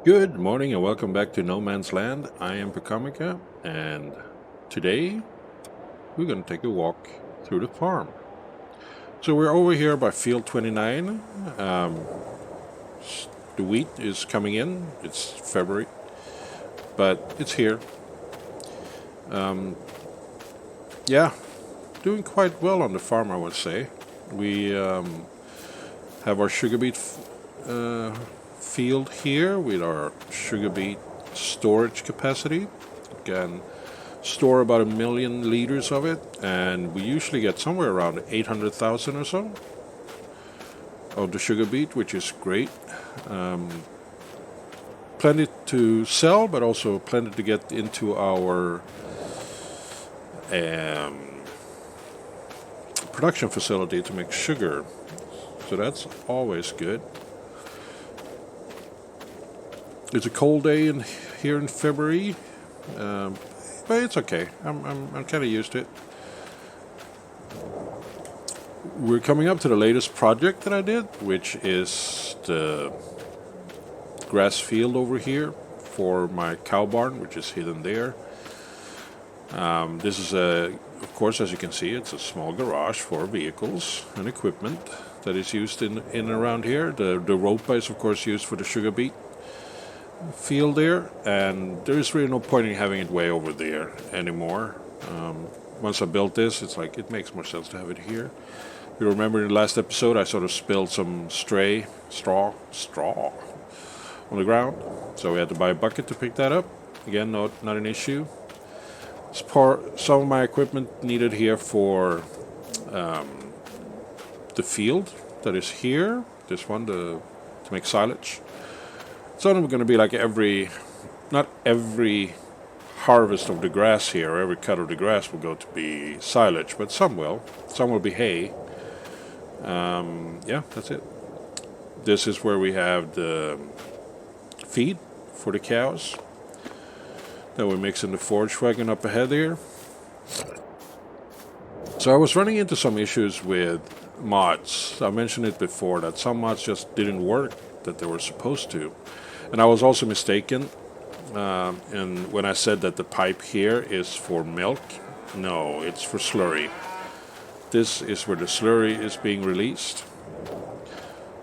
Good morning and welcome back to No Man's Land. I am Pakamika, and today we're going to take a walk through the farm. So we're over here by field 29. Um, the wheat is coming in. It's February, but it's here. Yeah, doing quite well on the farm, I would say. We have our sugar beet field here with our sugar beet storage capacity. Again, store about 1 million liters of it, and we usually get somewhere around 800,000 or so of the sugar beet, which is great. Plenty to sell, but also plenty to get into our um, production facility to make sugar. So that's always good. It's a cold day here in February, um, but it's okay. I'm kind of used to it. We're coming up to the latest project that I did, which is the grass field over here for my cow barn, which is hidden there. This is of course, as you can see, it's a small garage for vehicles and equipment that is used in and around here. The rope is, of course, used for the sugar beet field there, and there is really no point in having it way over there anymore. Once I built this, it's like it makes more sense to have it here. You remember in the last episode, I sort of spilled some straw on the ground, so we had to buy a bucket to pick that up. Again, not an issue. Some of my equipment needed here for the field that is here. This one to make silage. It's only going to be like not every harvest of the grass here, or every cut of the grass will go to be silage, but some will. Some will be hay. Yeah, that's it. This is where we have the feed for the cows that we mix in the forage wagon up ahead here. So I was running into some issues with mods. I mentioned it before that some mods just didn't work that they were supposed to. And I was also mistaken. And when I said that the pipe here is for milk, no, it's for slurry. This is where the slurry is being released.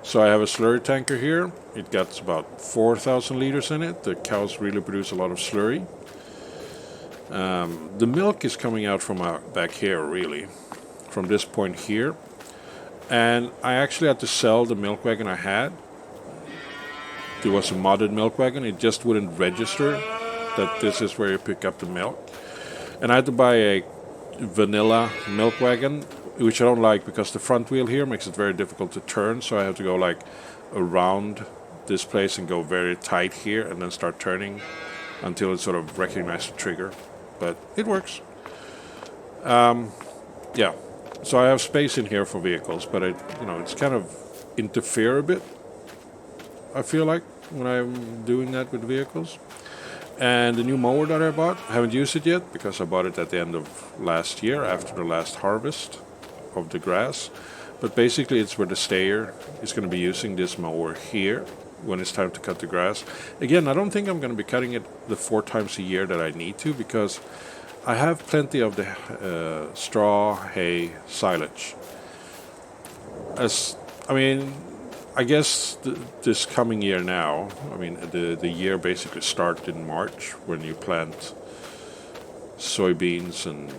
So I have a slurry tanker here. It got about 4,000 liters in it. The cows really produce a lot of slurry. The milk is coming out from back here, really, from this point here. And I actually had to sell the milk wagon I had. It was a modded milk wagon. It just wouldn't register that this is where you pick up the milk. And I had to buy a vanilla milk wagon, which I don't like because the front wheel here makes it very difficult to turn. So I have to go like around this place and go very tight here and then start turning until it sort of recognizes the trigger. But it works. Yeah. So I have space in here for vehicles, but it's kind of interfere a bit, I feel like, when I'm doing that with vehicles. And the new mower that I bought, I haven't used it yet because I bought it at the end of last year after the last harvest of the grass. But basically it's where the stayer is going to be using this mower here when it's time to cut the grass. Again, I don't think I'm going to be cutting it the 4 times a year that I need to because I have plenty of the straw, hay, silage. I guess this coming year now, the year basically starts in March when you plant soybeans and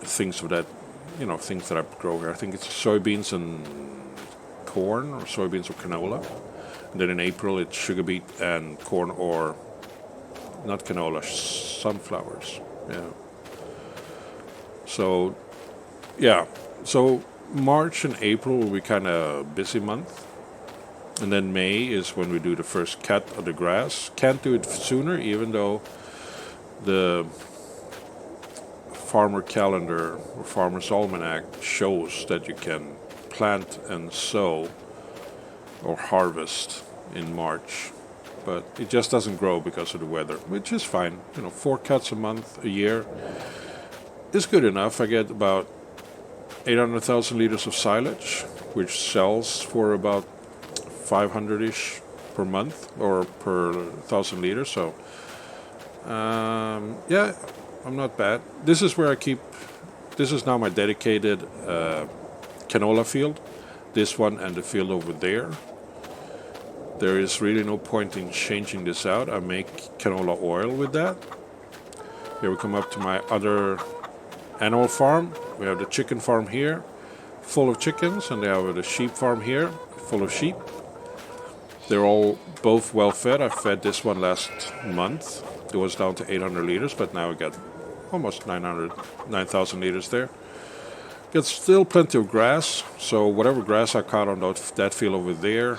things of that, things that I grow here. I think it's soybeans and corn, or soybeans or canola. And then in April it's sugar beet and corn, or not canola, sunflowers. Yeah. So, yeah. So March and April will be kind of busy month. And then May is when we do the first cut of the grass. Can't do it sooner, even though the farmer calendar or farmer's almanac shows that you can plant and sow or harvest in March. But it just doesn't grow because of the weather, which is fine. 4 cuts a month, a year is good enough. I get about 800,000 liters of silage, which sells for about 500-ish per month or per 1,000 liters. So yeah, I'm not bad. This is where I keep. This is now my dedicated canola field. This one and the field over there. There is really no point in changing this out. I make canola oil with that. Here we come up to my other animal farm. We have the chicken farm here, full of chickens, and they have the sheep farm here, full of sheep. They're all both well fed. I fed this one last month. It was down to 800 liters, but now we got almost 9,000 liters there. Got still plenty of grass, so whatever grass I caught on that field over there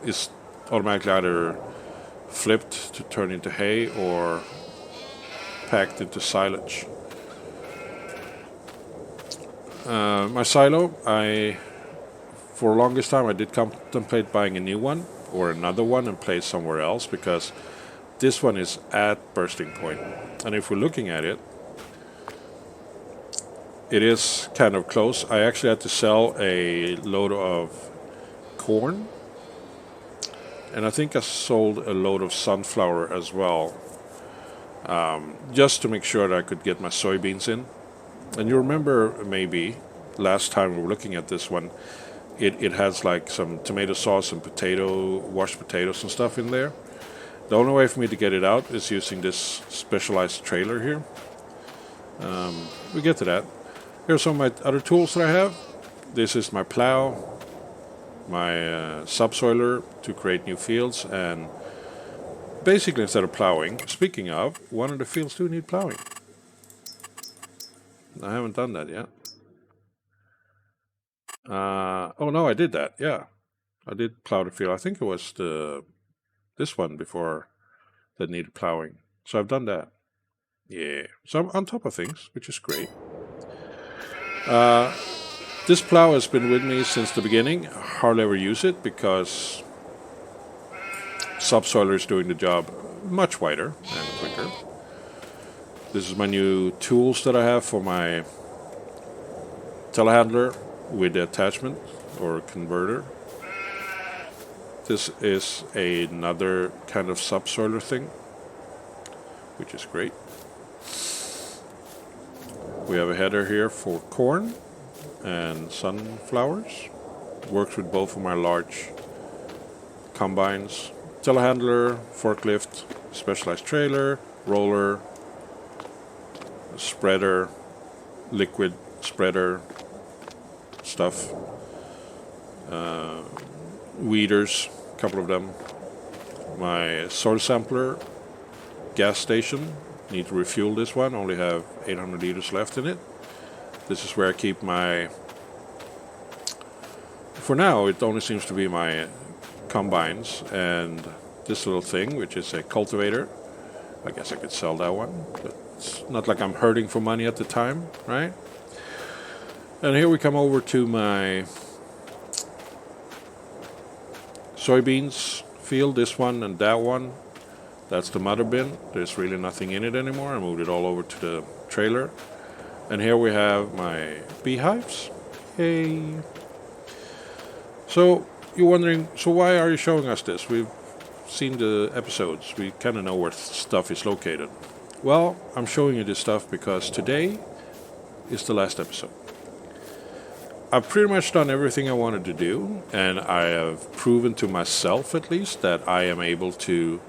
is automatically either flipped to turn into hay or packed into silage. My silo, for the longest time I did contemplate buying a new one or another one and place somewhere else, because this one is at bursting point. And if we're looking at it, it is kind of close. I actually had to sell a load of corn, and I think I sold a load of sunflower as well, just to make sure that I could get my soybeans in. And you remember maybe last time we were looking at this one, it has like some tomato sauce and washed potatoes and stuff in there. The only way for me to get it out is using this specialized trailer here. We get to that. Here's some of my other tools that I have. This is my plow, my subsoiler to create new fields, and basically instead of plowing, speaking of, one of the fields do need plowing. I haven't done that yet. Oh no, I did that. Yeah, I did plow the field. I think it was this one before that needed plowing. So I've done that. Yeah. So I'm on top of things, which is great. This plow has been with me since the beginning. I hardly ever use it because subsoiler is doing the job much wider and quicker. This is my new tools that I have for my telehandler with the attachment or converter. This is another kind of subsoiler thing, which is great. We have a header here for corn and sunflowers. Works with both of my large combines. Telehandler, forklift, specialized trailer, roller, spreader, liquid spreader stuff, weeders, a couple of them. My soil sampler, gas station, need to refuel this one, only have 800 liters left in it. This is where I keep my, for now it only seems to be my combines and this little thing, which is a cultivator. I guess I could sell that one, but it's not like I'm hurting for money at the time, right? And here we come over to my soybeans field, this one and that one. That's the mother bin. There's really nothing in it anymore. I moved it all over to the trailer. And here we have my beehives. Hey. So you're wondering, so why are you showing us this? We've seen the episodes. We kind of know where stuff is located. Well, I'm showing you this stuff because today is the last episode. I've pretty much done everything I wanted to do, and I have proven to myself at least that I am able to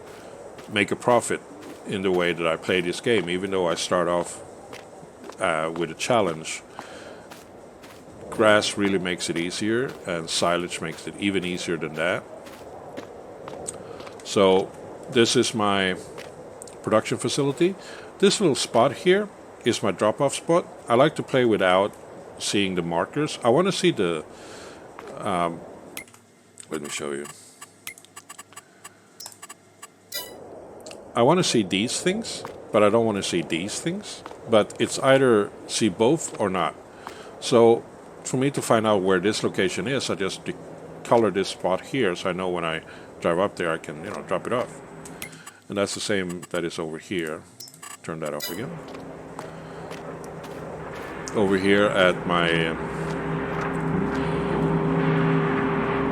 make a profit in the way that I play this game, even though I start off with a challenge. Grass really makes it easier, and silage makes it even easier than that. So this is my production facility. This little spot here is my drop-off spot. I like to play without seeing the markers. I want to see the let me show you. I want to see these things, but I don't want to see these things. But it's either see both or not. So for me to find out where this location is, I just color this spot here, so I know when I drive up there I can, drop it off. And that's the same that is over here. Turn that off again. Over here at my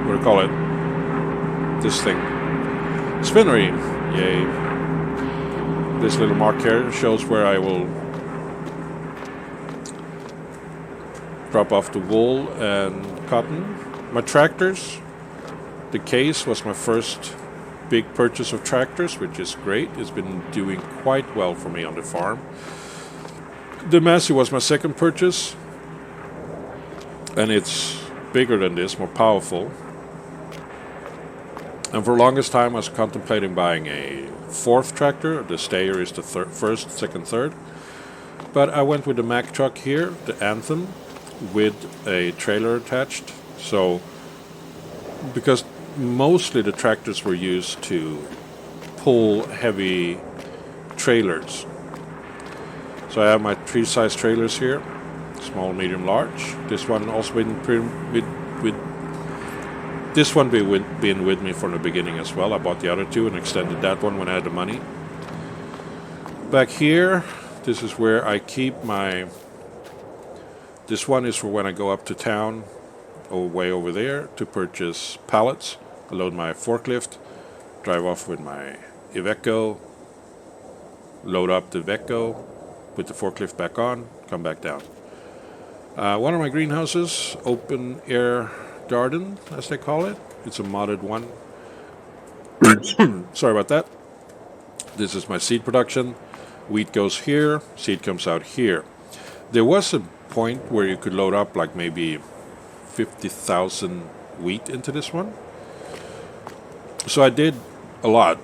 what do you call it? this thing. Spinnery, yay. This little mark here shows where I will drop off the wool and cotton. My tractors, the case was my first big purchase of tractors, which is great. It's been doing quite well for me on the farm. The Massey was my second purchase, and it's bigger than this, more powerful. And for the longest time I was contemplating buying a fourth tractor. The stayer is the first, second, third. But I went with the Mack truck here, the Anthem, with a trailer attached. So, because mostly the tractors were used to pull heavy trailers. So I have my 3-size trailers here, small, medium, large. This one also been this one been with me from the beginning as well. I bought the other two and extended that one when I had the money. Back here, this is where I keep my... This one is for when I go up to town, or way over there, to purchase pallets. I load my forklift, drive off with my Iveco, load up the Iveco, put the forklift back on, come back down. One of my greenhouses, open air garden, as they call it. It's a modded one. Sorry about that. This is my seed production. Wheat goes here, seed comes out here. There was a point where you could load up like maybe 50,000 wheat into this one. So I did a lot.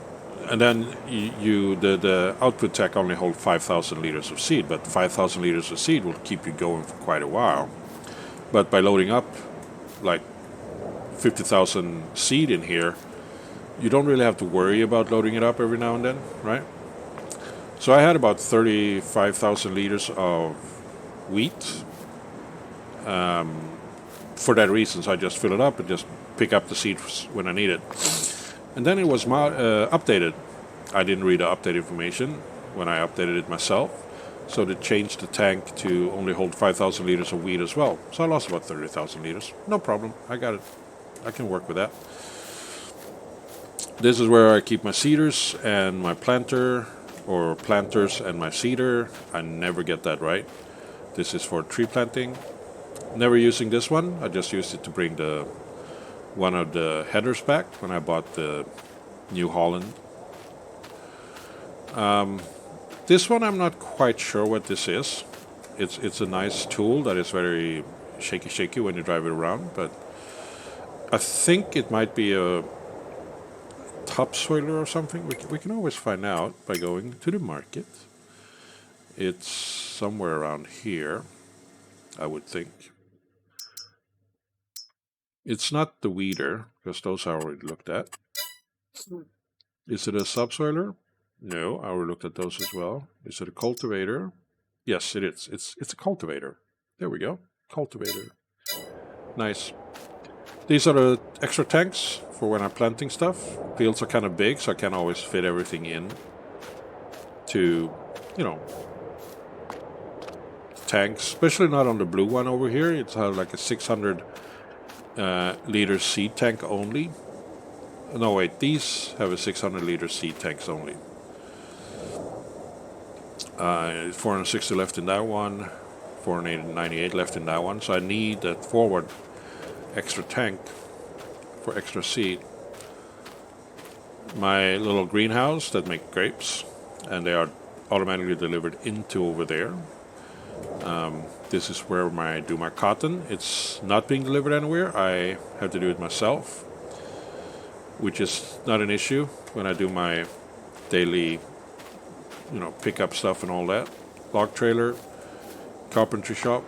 And then the output tank only hold 5,000 liters of seed, but 5,000 liters of seed will keep you going for quite a while. But by loading up like 50,000 seed in here, you don't really have to worry about loading it up every now and then, right? So I had about 35,000 liters of wheat. For that reason, so I just fill it up and just pick up the seed when I need it. And then it was updated. I didn't read the updated information when I updated it myself. So they changed the tank to only hold 5,000 liters of wheat as well. So I lost about 30,000 liters. No problem. I got it. I can work with that. This is where I keep my seeders and my planter, or planters and my seeder. I never get that right. This is for tree planting. Never using this one. I just used it to bring one of the headers back when I bought the New Holland. This one I'm not quite sure what this is. It's a nice tool that is very shaky when you drive it around, but I think it might be a topsoiler or something. We can always find out by going to the market. It's somewhere around here, I would think. It's not the weeder, because those I already looked at. Is it a subsoiler? No, I already looked at those as well. Is it a cultivator? Yes, it is. It's a cultivator. There we go. Cultivator. Nice. These are the extra tanks for when I'm planting stuff. Fields are kind of big, so I can't always fit everything in to, tanks. Especially not on the blue one over here. It's like a 600 liter seed tank only. No, wait, these have a 600 liter seed tanks only. 460 left in that one, 498 left in that one. So I need that forward extra tank for extra seed. My little greenhouse that make grapes, and they are automatically delivered into over there. This is where I do my cotton. It's not being delivered anywhere. I have to do it myself, which is not an issue when I do my daily, pick up stuff and all that. Log trailer, carpentry shop.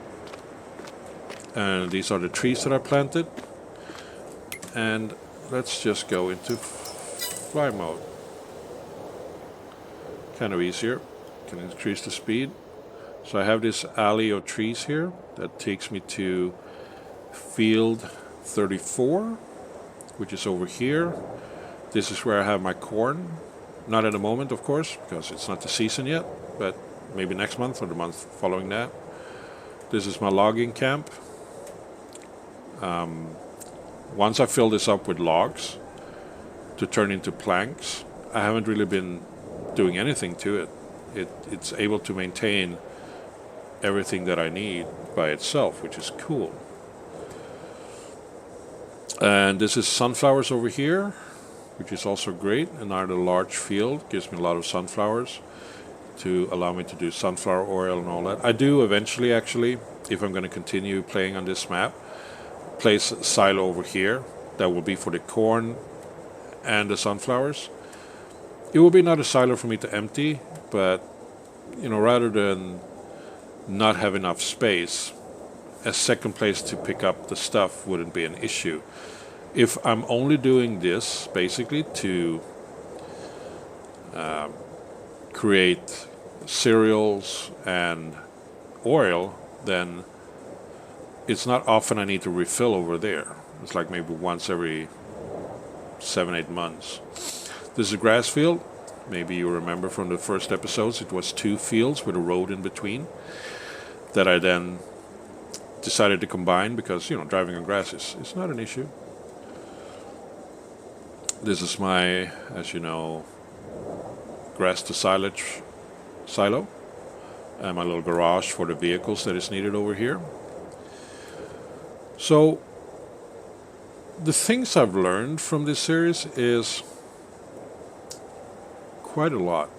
And these are the trees that I planted. And let's just go into fly mode. Kind of easier. Can increase the speed. So I have this alley of trees here that takes me to field 34, which is over here. This is where I have my corn. Not at the moment, of course, because it's not the season yet, but maybe next month or the month following that. This is my logging camp. Once I fill this up with logs, to turn into planks. I haven't really been doing anything to it. It's able to maintain everything that I need by itself, which is cool. And this is sunflowers over here, which is also great. Another large field gives me a lot of sunflowers to allow me to do sunflower oil and all that. I do eventually, actually, if I'm going to continue playing on this map, place a silo over here that will be for the corn and the sunflowers. It will be another silo for me to empty, but rather than not have enough space, a second place to pick up the stuff wouldn't be an issue. If I'm only doing this basically to create cereals and oil, then it's not often I need to refill over there. It's like maybe once every 7-8 months. This is a grass field. Maybe you remember from the first episodes, it was 2 fields with a road in between that I then decided to combine because, driving on grass is not an issue. This is my, as you know, grass to silage silo and my little garage for the vehicles that is needed over here. So the things I've learned from this series is quite a lot.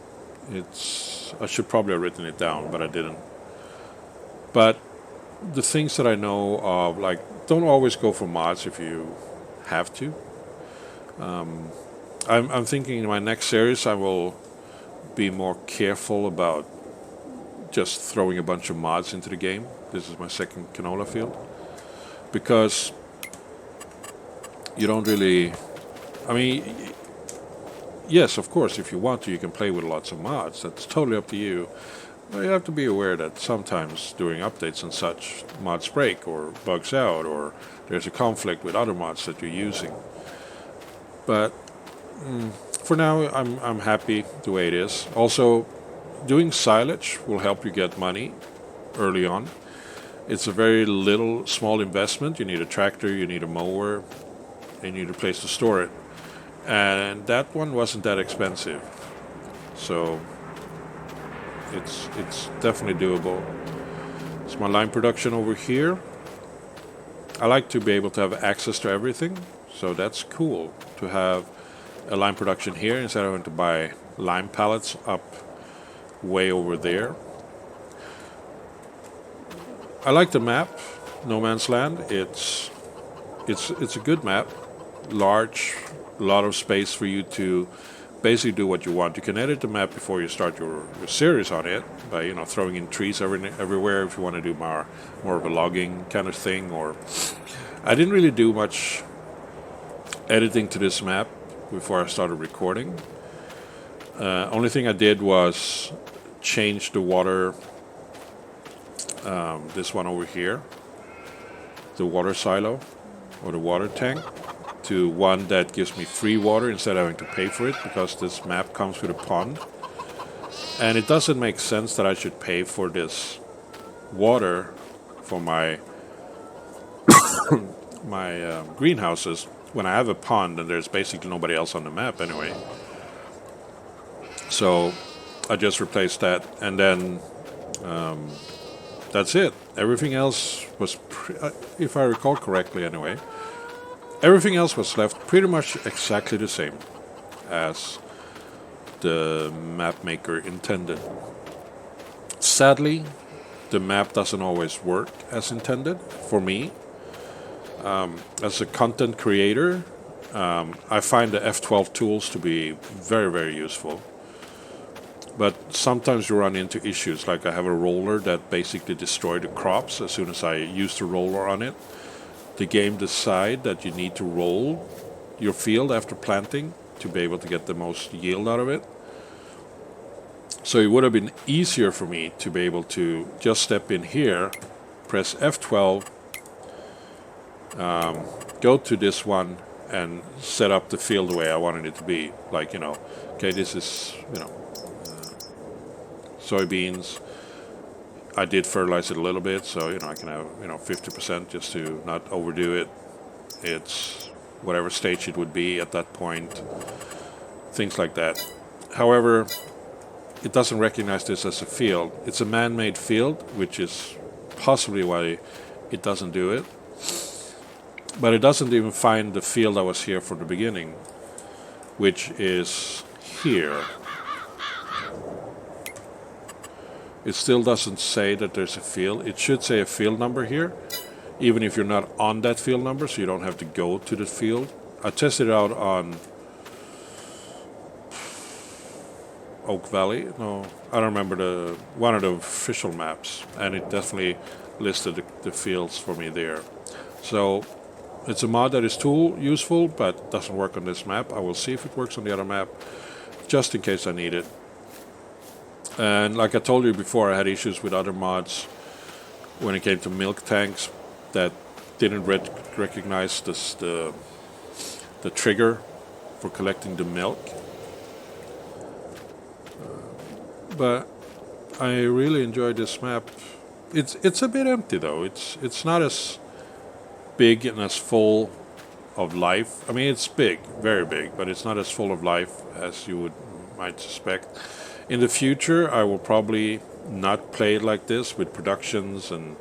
I should probably have written it down, but I didn't. But the things that I know of, like, don't always go for mods if you have to. I'm thinking in my next series I will be more careful about just throwing a bunch of mods into the game. This is my second canola field. Because you don't really... yes, of course, if you want to, you can play with lots of mods. That's totally up to you. But you have to be aware that sometimes during updates and such, mods break or bugs out, or there's a conflict with other mods that you're using. But for now, I'm happy the way it is. Also, doing silage will help you get money early on. It's a very small investment. You need a tractor, you need a mower, and you need a place to store it. And that one wasn't that expensive. So it's definitely doable. It's my lime production over here. I like to be able to have access to everything. So that's cool to have a lime production here instead of having to buy lime pallets up way over there. I like the map, No Man's Land. It's a good map, large, a lot of space for you to basically do what you want. You can edit the map before you start your series on it by throwing in trees everywhere if you want to do more of a logging kind of thing. Or I didn't really do much editing to this map before I started recording. Only thing I did was change the water. This one over here, the water silo or the water tank, to one that gives me free water instead of having to pay for it, because this map comes with a pond. And it doesn't make sense that I should pay for this water for my greenhouses when I have a pond and there's basically nobody else on the map anyway. So I just replaced that, and then that's it. Everything else was, if I recall correctly anyway, everything else was left pretty much exactly the same as the map maker intended. Sadly, the map doesn't always work as intended for me. As a content creator, I find the F12 tools to be very, very useful. But sometimes you run into issues, like I have a roller that basically destroyed the crops as soon as I used the roller on it. The game decides that you need to roll your field after planting to be able to get the most yield out of it. So it would have been easier for me to be able to just step in here, press F12, go to this one and set up the field the way I wanted it to be. Like, okay, this is, soybeans. I did fertilize it a little bit, so I can have 50% just to not overdo it. It's whatever stage it would be at that point, things like that. However, it doesn't recognize this as a field. It's a man-made field, which is possibly why it doesn't do it. But it doesn't even find the field that was here from the beginning, which is here. It still doesn't say that there's a field. It should say a field number here, even if you're not on that field number, so you don't have to go to the field. I tested it out on Oak Valley. No, I don't remember one of the official maps, and it definitely listed the fields for me there. So it's a mod that is useful, but doesn't work on this map. I will see if it works on the other map, just in case I need it. And like I told you before, I had issues with other mods when it came to milk tanks that didn't recognize the trigger for collecting the milk. But I really enjoyed this map. It's a bit empty though. It's not as big and as full of life. I mean, it's big, very big, but it's not as full of life as you might suspect. In the future, I will probably not play it like this with productions and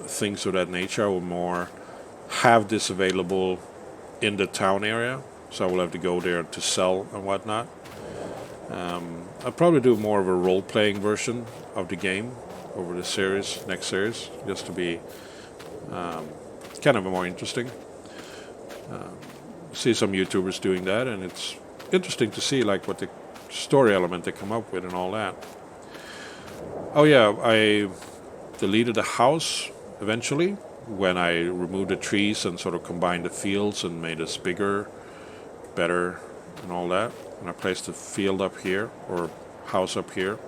things of that nature. I will more have this available in the town area, so I will have to go there to sell and whatnot. I'll probably do more of a role-playing version of the game over the next series, just to be kind of more interesting. See some YouTubers doing that, and it's interesting to see like what the story element they come up with and all that. Oh yeah, I deleted the house eventually when I removed the trees and sort of combined the fields and made us bigger, better, and all that. And I placed the field up here, or house up here.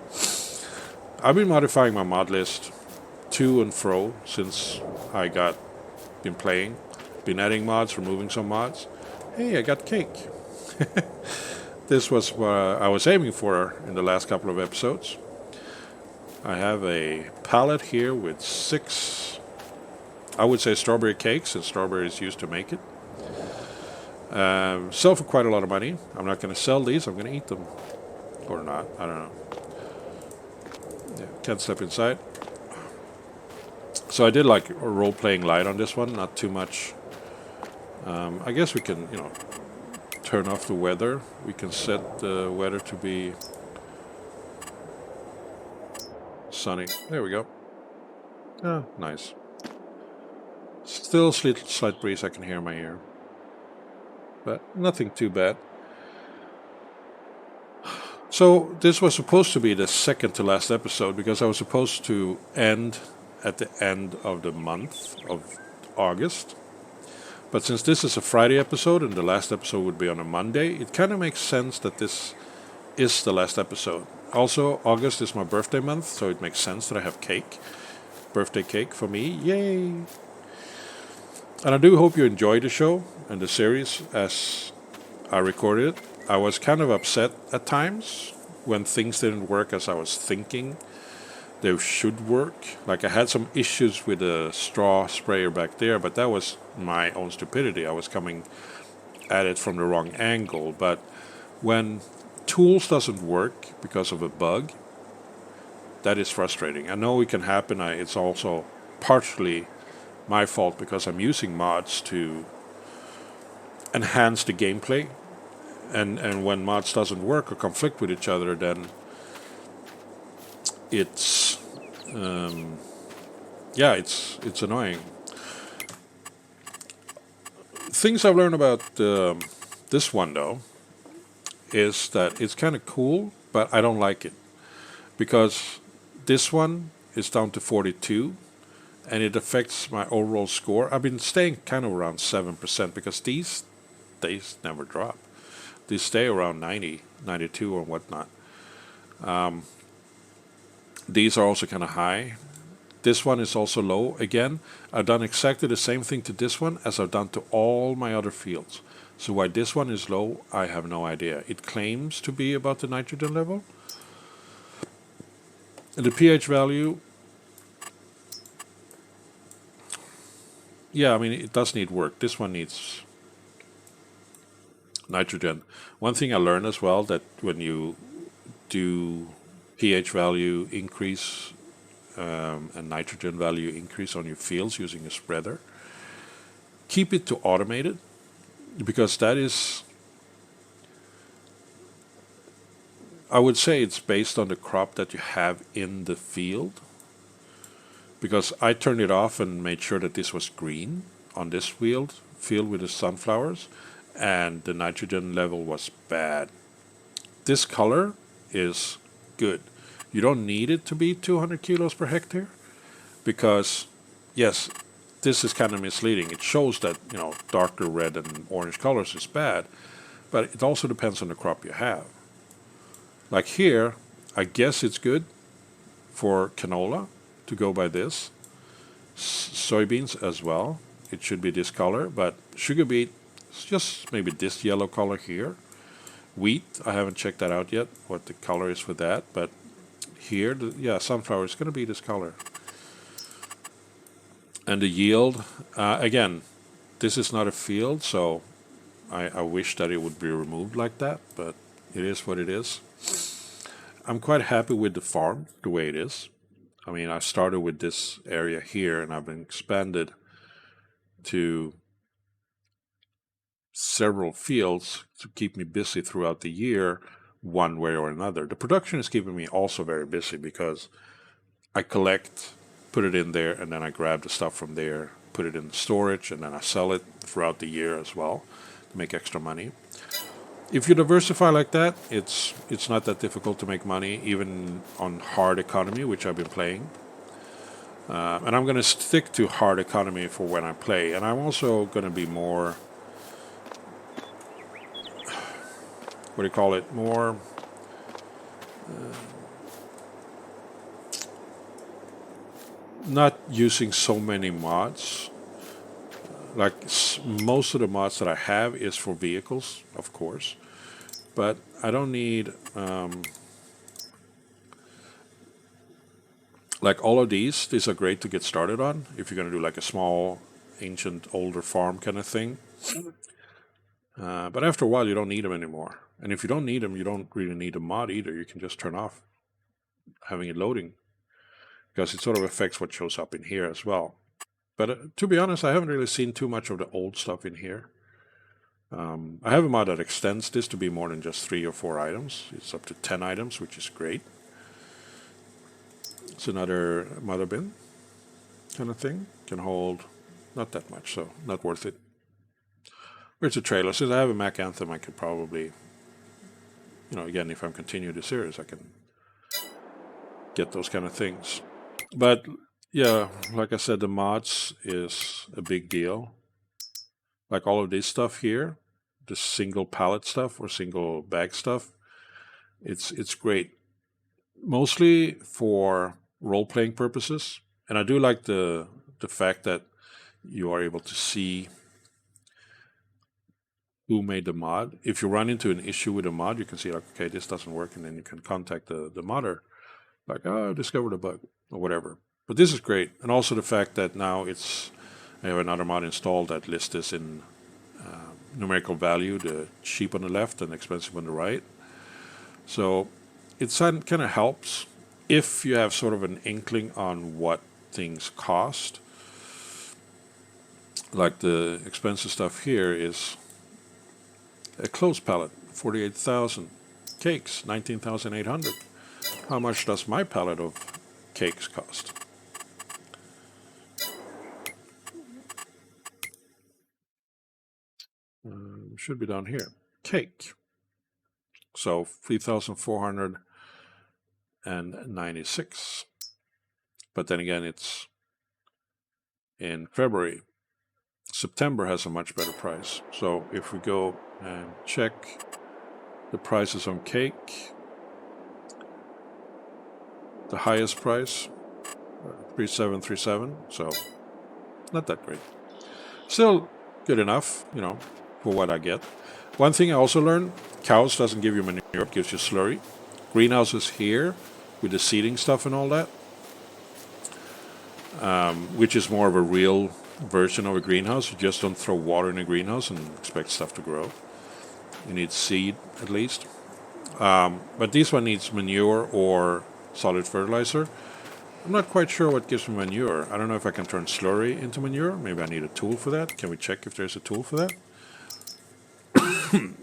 I've been modifying my mod list to and fro since I been playing. Been adding mods, removing some mods. Hey, I got cake. This was what I was aiming for in the last couple of episodes. I have a pallet here with 6, I would say, strawberry cakes, and strawberries used to make it. Sell for quite a lot of money. I'm not going to sell these, I'm going to eat them. Or not, I don't know. Yeah, can't step inside. So I did like a role-playing light on this one, not too much. I guess we can, turn off the weather. We can set the weather to be sunny. There we go. Ah, nice. Still slight breeze I can hear in my ear. But nothing too bad. So this was supposed to be the second to last episode, because I was supposed to end at the end of the month of August. But since this is a Friday episode and the last episode would be on a Monday, it kind of makes sense that this is the last episode. Also, August is my birthday month, so it makes sense that I have cake. Birthday cake for me. Yay! And I do hope you enjoyed the show and the series as I recorded it. I was kind of upset at times when things didn't work as I was thinking they should work. Like I had some issues with the straw sprayer back there, but that was my own stupidity. I was coming at it from the wrong angle. But when tools doesn't work because of a bug, that is frustrating. I know it can happen. It's also partially my fault because I'm using mods to enhance the gameplay. And when mods doesn't work or conflict with each other, then it's it's annoying. Things I've learned about this one though is that it's kind of cool, but I don't like it because this one is down to 42 and it affects my overall score. I've been staying kind of around 7% because these never drop. They stay around 90, 92 or whatnot. These are also kind of high. This one is also low. Again, I've done exactly the same thing to this one as I've done to all my other fields. So why this one is low, I have no idea. It claims to be about the nitrogen level. And the pH value, yeah, I mean, it does need work. This one needs nitrogen. One thing I learned as well, that when you do pH value increase and nitrogen value increase on your fields using a spreader, keep it to automated, because that is, I would say it's based on the crop that you have in the field, because I turned it off and made sure that this was green on this field with the sunflowers, and the nitrogen level was bad. This color is good. You don't need it to be 200 kilos per hectare, because yes, this is kind of misleading. It shows that, darker red and orange colors is bad, but it also depends on the crop you have. Like here, I guess it's good for canola to go by this. Soybeans as well, it should be this color, but sugar beet, it's just maybe this yellow color here. Wheat, I haven't checked that out yet, what the color is for that, but here, yeah, sunflower is going to be this color. And the yield, again, this is not a field, so I wish that it would be removed like that, but it is what it is. I'm quite happy with the farm, the way it is. I mean, I started with this area here, and I've been expanded to several fields to keep me busy throughout the year, one way or another. The production is keeping me also very busy, because I collect, put it in there, and then I grab the stuff from there, put it in storage, and then I sell it throughout the year as well to make extra money. If you diversify like that, it's not that difficult to make money, even on hard economy, which I've been playing. And I'm going to stick to hard economy for when I play. And I'm also going to be more, what do you call it, more not using so many mods. Like most of the mods that I have is for vehicles, of course, but I don't need like all of these are great to get started on if you're going to do like a small, ancient, older farm kind of thing. But after a while, you don't need them anymore. And if you don't need them, you don't really need a mod either. You can just turn off having it loading, because it sort of affects what shows up in here as well. But to be honest, I haven't really seen too much of the old stuff in here. I have a mod that extends this to be more than just 3 or 4 items. It's up to 10 items, which is great. It's another mother bin kind of thing. Can hold not that much, so not worth it. Where's a trailer? Since I have a Mac Anthem, I could probably, again, if I'm continuing the series, I can get those kind of things. But yeah, like I said, the mods is a big deal. Like all of this stuff here, the single pallet stuff or single bag stuff, it's great. Mostly for role-playing purposes. And I do like the fact that you are able to see who made the mod. If you run into an issue with a mod, you can see like, okay, this doesn't work, and then you can contact the modder, like, oh, I discovered a bug or whatever. But this is great, and also the fact that now I have another mod installed that lists this in numerical value, the cheap on the left and expensive on the right. So it kind of helps if you have sort of an inkling on what things cost. Like the expensive stuff here is a clothes pallet, 48,000. Cakes, 19,800. How much does my pallet of cakes cost? Should be down here. Cake. So 3,496. But then again, it's in February. September has a much better price. So if we go and check the prices on cake, the highest price, 3737. So not that great. Still good enough, for what I get. One thing I also learned, cows doesn't give you manure, it gives you slurry. Greenhouses here with the seeding stuff and all that, which is more of a real version of a greenhouse. You just don't throw water in a greenhouse and expect stuff to grow. You need seed at least. But this one needs manure or solid fertilizer. I'm not quite sure what gives me manure. I don't know if I can turn slurry into manure. Maybe I need a tool for that. Can we check if there's a tool for that?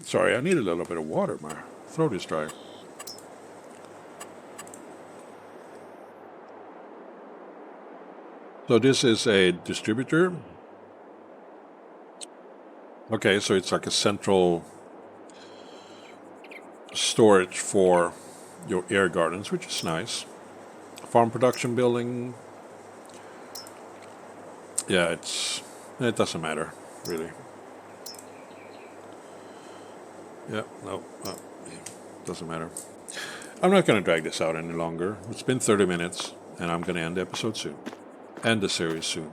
Sorry, I need a little bit of water. My throat is dry. So this is a distributor. Okay, so it's like a central storage for your air gardens, which is nice. Farm production building. Yeah, it doesn't matter really. Yeah, no, doesn't matter. I'm not going to drag this out any longer. It's been 30 minutes, and I'm going to end the episode soon. End the series soon.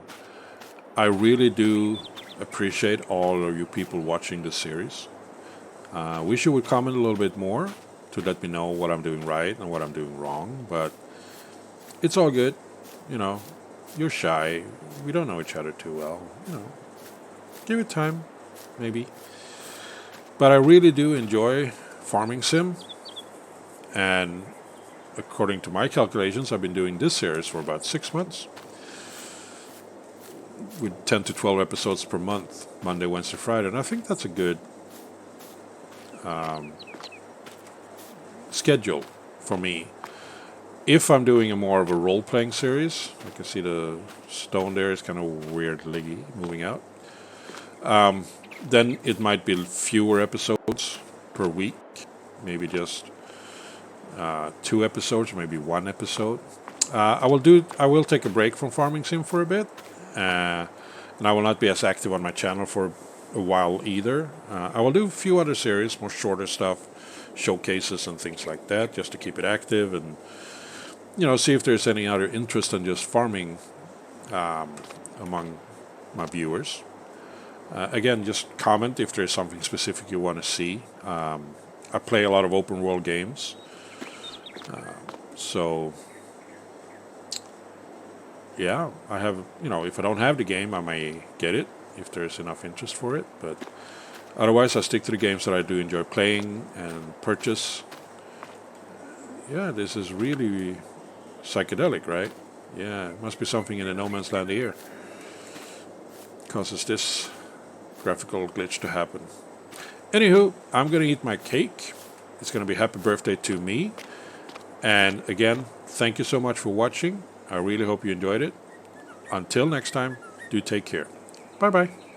I really do appreciate all of you people watching this series. Wish you would comment a little bit more to let me know what I'm doing right and what I'm doing wrong, but it's all good. You know, you're shy. We don't know each other too well. You know, give it time, maybe. But I really do enjoy farming sim, and according to my calculations, I've been doing this series for about 6 months, with 10 to 12 episodes per month, Monday, Wednesday, Friday, and I think that's a good schedule for me. If I'm doing a more of a role-playing series, I can see the stone there is kind of weirdly moving out, then it might be fewer episodes per week, maybe just 2 episodes, maybe 1 episode. I will take a break from farming sim for a bit, and I will not be as active on my channel for a while either. I will do a few other series, more shorter stuff, showcases and things like that, just to keep it active and see if there's any other interest in just farming among my viewers. Again, just comment if there's something specific you want to see. I play a lot of open world games, so yeah, I have, if I don't have the game, I may get it if there's enough interest for it, but otherwise I stick to the games that I do enjoy playing and purchase. Yeah, this is really psychedelic, right? Yeah, it must be something in the No Man's Land here causes this graphical glitch to happen. Anywho, I'm gonna eat my cake. It's gonna be happy birthday to me. And again, thank you so much for watching. I really hope you enjoyed it. Until next time, do take care. Bye bye.